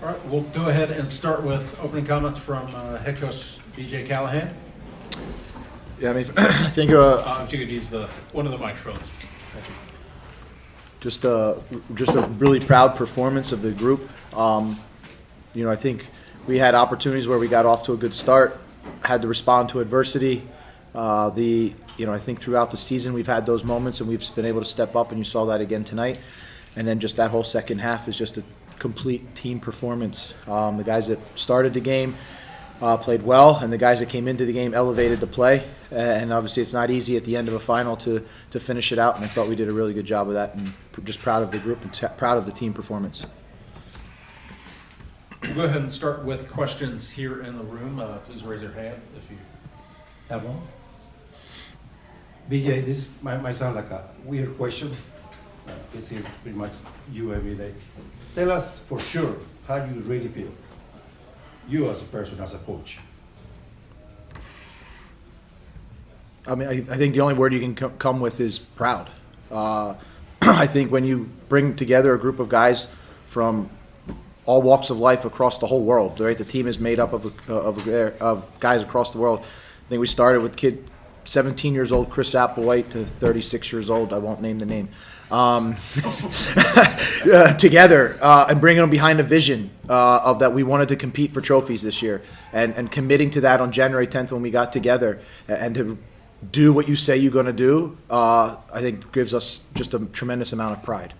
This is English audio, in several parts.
All right, we'll go ahead and start with opening comments from head coach BJ Callaghan. Yeah, I mean, I think If you could use one of the microphones. just a really proud performance of the group. I think we had opportunities where we got off to a good start, had to respond to adversity. I think throughout the season we've had those moments and we've been able to step up, and you saw that again tonight. And then just that whole second half is just a complete team performance. The guys that started the game played well, and the guys that came into the game elevated the play. And obviously it's not easy at the end of a final to finish it out, and I thought we did a really good job of that, and just proud of the group and proud of the team performance. We'll go ahead and start with questions here in the room. Please raise your hand if you have one. BJ, this might sound like a weird question. It's pretty much you every day. Tell us for sure how you really feel. You as a person, as a coach. I mean, I think the only word you can come with is proud. I think when you bring together a group of guys from all walks of life across the whole world, right? The team is made up of guys across the world. I think we started with 17 years old Chris Applewhite to 36 years old. I won't name the name. Together and bringing them behind a vision of that we wanted to compete for trophies this year, and committing to that on January 10th when we got together, and to do what you say you're going to do, I think gives us just a tremendous amount of pride.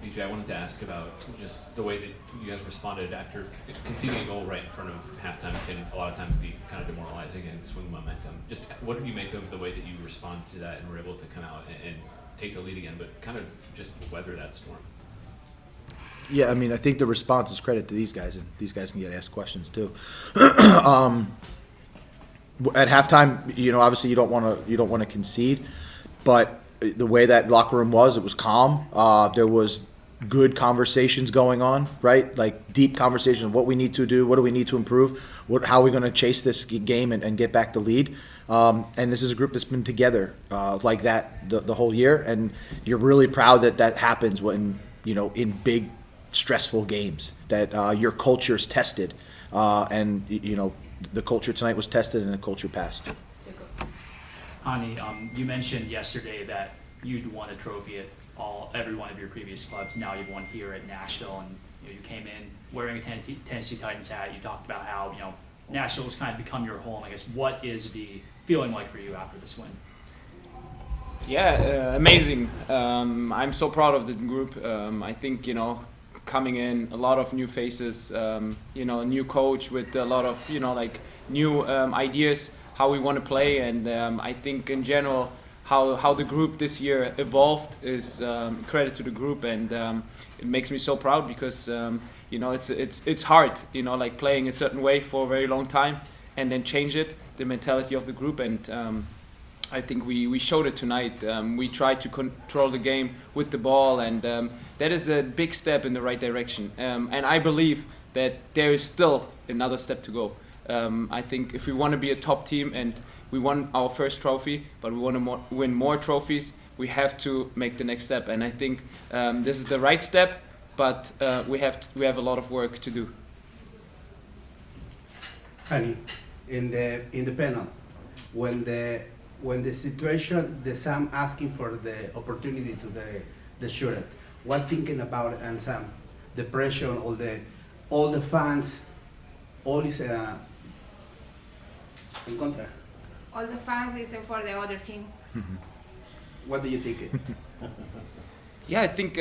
BJ, I wanted to ask about just the way that you guys responded after conceding a goal right in front of halftime can a lot of times be kind of demoralizing and swing momentum. Just what did you make of the way that you responded to that and were able to come out and take the lead again, but kind of just weather that storm? Yeah, I mean, I think the response is credit to these guys, and these guys can get asked questions too. At halftime, obviously you don't want to concede, but the way that locker room was, it was calm. There was good conversations going on, right? Like deep conversations of what we need to do, what do we need to improve, how are we going to chase this game and get back the lead. And this is a group that's been together like that the whole year, and you're really proud that happens when in big stressful games that your culture is tested, and the culture tonight was tested and the culture passed. Hany, you mentioned yesterday that you'd won a trophy at every one of your previous clubs. Now you've won here at Nashville, and you came in wearing a Tennessee Titans hat. You talked about how Nashville has kind of become your home. I guess, what is the feeling like for you after this win? Yeah, amazing. I'm so proud of the group. I think coming in, a lot of new faces, a new coach with a lot of new ideas how we want to play, and I think in general how the group this year evolved is credit to the group, and it makes me so proud because it's hard playing a certain way for a very long time and then change the mentality of the group, and I think we showed it tonight. We tried to control the game with the ball, and that is a big step in the right direction, and I believe that there is still another step to go. I think if we want to be a top team, and we won our first trophy, but we want to win more trophies, we have to make the next step. And I think this is the right step, but we have a lot of work to do. Hany, in the panel, when the situation, the Sam asking for the opportunity to the shooter, what thinking about it, and Sam, the pressure, all the fans, all is en contra. All the fans is for the other team. What do you think? Yeah, I think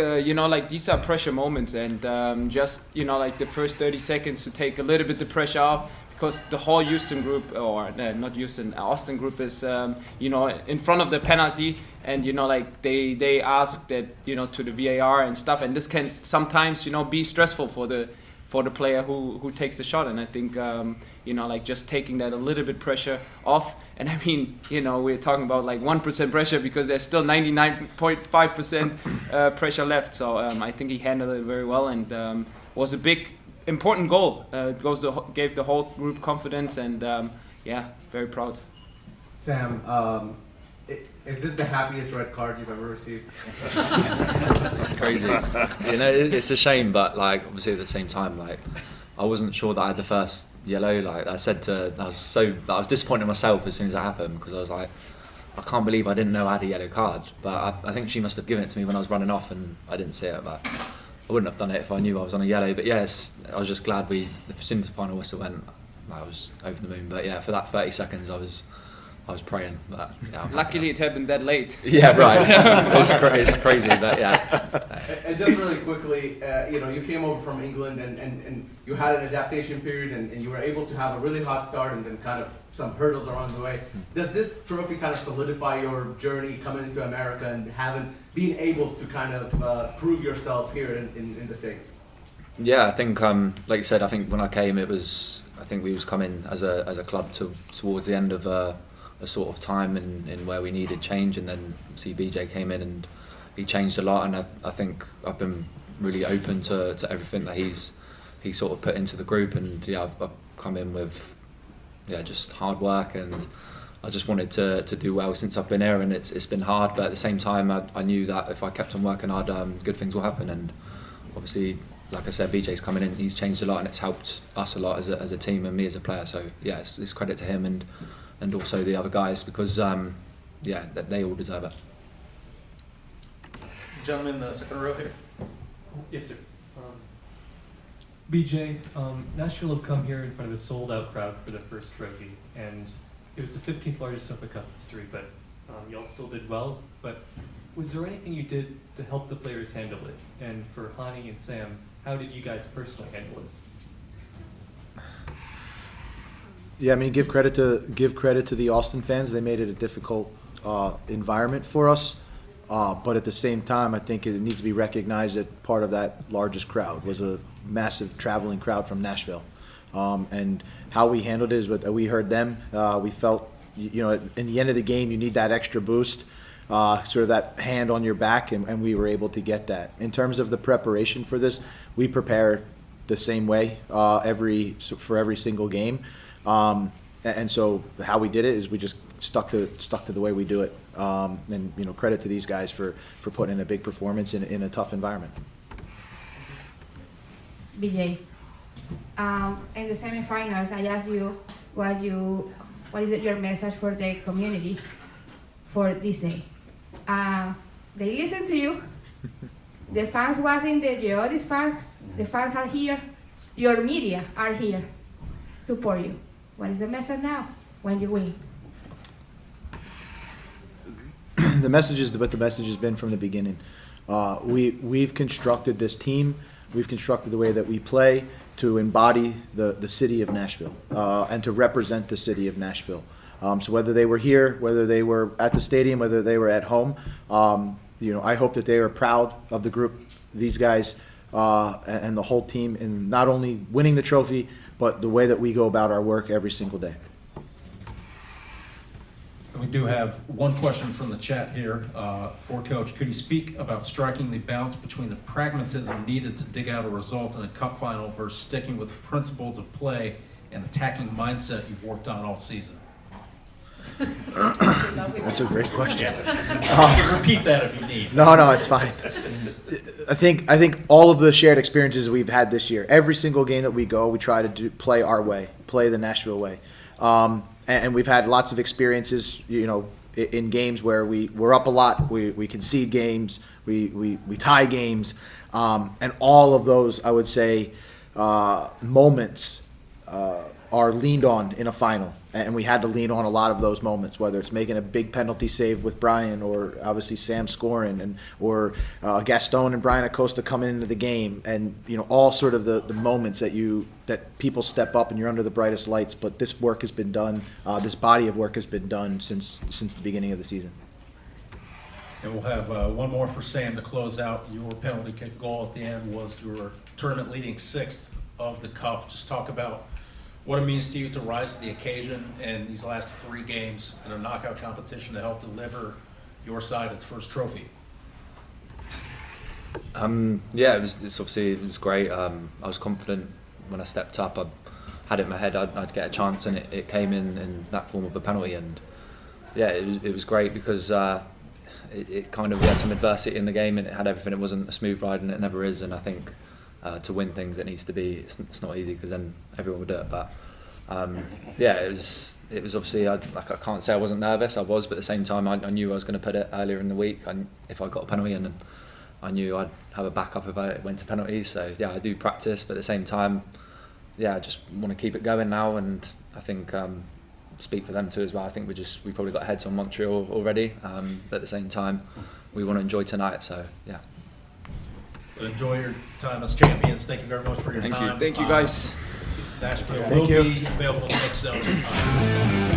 these are pressure moments, and just the first 30 seconds to take a little bit the pressure off, because the whole Houston group, or not Houston, Austin group is in front of the penalty, and they ask that to the VAR and stuff, and this can sometimes be stressful for the player who takes the shot, and I think just taking that a little bit pressure off, and I mean we're talking about 1% pressure because there's still 99.5% pressure left, so I think he handled it very well, and was a big important goal. Gave the whole group confidence, and very proud. Sam, Is this the happiest red card you've ever received? It's crazy. You know, it's a shame, but like obviously at the same time, like I wasn't sure that I had the first yellow. Like I was disappointed in myself as soon as it happened, because I was like, I can't believe I didn't know I had a yellow card. But I think she must have given it to me when I was running off, and I didn't see it. But I wouldn't have done it if I knew I was on a yellow. But yes, I was just glad as soon as the final whistle went, I was over the moon. But yeah, for that 30 seconds, I was praying. But yeah, I'm Luckily, it happened that late. yeah, right. It's crazy, but yeah. And just really quickly, you came over from England and you had an adaptation period and you were able to have a really hot start and then kind of some hurdles along the way. Does this trophy kind of solidify your journey coming into America and being able to kind of prove yourself here in the States? Yeah, I think like you said, I think when I came, I think we was coming as a club towards the end of a sort of time in where we needed change, and then see BJ came in and he changed a lot, and I think I've been really open to everything that he's sort of put into the group, and yeah, I've come in with just hard work, and I just wanted to do well since I've been here, and it's been hard, but at the same time I knew that if I kept on working hard, good things will happen, and obviously, like I said, BJ's coming in, he's changed a lot, and it's helped us a lot as a team and me as a player, so yeah, it's credit to him and also the other guys, because they all deserve it. Gentleman in the second row here. Yes, sir. BJ, Nashville have come here in front of a sold-out crowd for the first trophy, and it was the 15th largest Sofa Cup history, but y'all still did well. But was there anything you did to help the players handle it? And for Hany and Sam, how did you guys personally handle it? Yeah, I mean, give credit to the Austin fans. They made it a difficult environment for us, but at the same time, I think it needs to be recognized that part of that largest crowd was a massive traveling crowd from Nashville, and how we handled it is what we heard them. We felt, in the end of the game, you need that extra boost, sort of that hand on your back, and we were able to get that. In terms of the preparation for this, we prepare the same way for every single game. And so how we did it is we just stuck to the way we do it. And credit to these guys for putting in a big performance in a tough environment. BJ, in the semifinals, I asked you what is your message for the community for this day? They listened to you. The fans was in the Geodis Park. The fans are here. Your media are here. Support you. What is the message now when you win? The message has been from the beginning. We've constructed this team. We've constructed the way that we play to embody the city of Nashville and to represent the city of Nashville. So whether they were here, whether they were at the stadium, whether they were at home, I hope that they are proud of the group, these guys, and the whole team, in not only winning the trophy, but the way that we go about our work every single day. We do have one question from the chat here for Coach. Could you speak about striking the balance between the pragmatism needed to dig out a result in a cup final versus sticking with the principles of play and attacking mindset you've worked on all season? That's a great question. Repeat that if you need. No, it's fine. I think all of the shared experiences we've had this year, every single game that we go, we try to play our way, play the Nashville way. And we've had lots of experiences, in games where we're up a lot, we concede games, we tie games, and all of those, I would say, moments are leaned on in a final. And we had to lean on a lot of those moments, whether it's making a big penalty save with Brian, or obviously Sam scoring, or Gaston and Brian Acosta coming into the game, and all sort of the moments that people step up and you're under the brightest lights. But this work has been done. This body of work has been done since the beginning of the season. And we'll have one more for Sam to close out. Your penalty kick goal at the end was your tournament leading 6th of the Cup. Just talk about what it means to you to rise to the occasion in these last 3 games in a knockout competition to help deliver your side its first trophy. It was great. I was confident when I stepped up. I had it in my head I'd get a chance, and it came in that form of a penalty. And yeah, it was great because it kind of, we had some adversity in the game and it had everything. It wasn't a smooth ride and it never is. And I think to win things, it needs to be. It's not easy because then everyone will do it. But yeah, it was obviously. I can't say I wasn't nervous. I was, but at the same time, I knew I was going to put it earlier in the week. If I got a penalty, and I knew I'd have a backup if I went to penalties. So yeah, I do practice, but at the same time, yeah, I just want to keep it going now. And I think speak for them too as well. I think we probably got heads on Montreal already, but at the same time, we want to enjoy tonight. So yeah. Enjoy your time as champions. Thank you very much for your time. Thank you guys. Nashville Thank will you. be available next zone.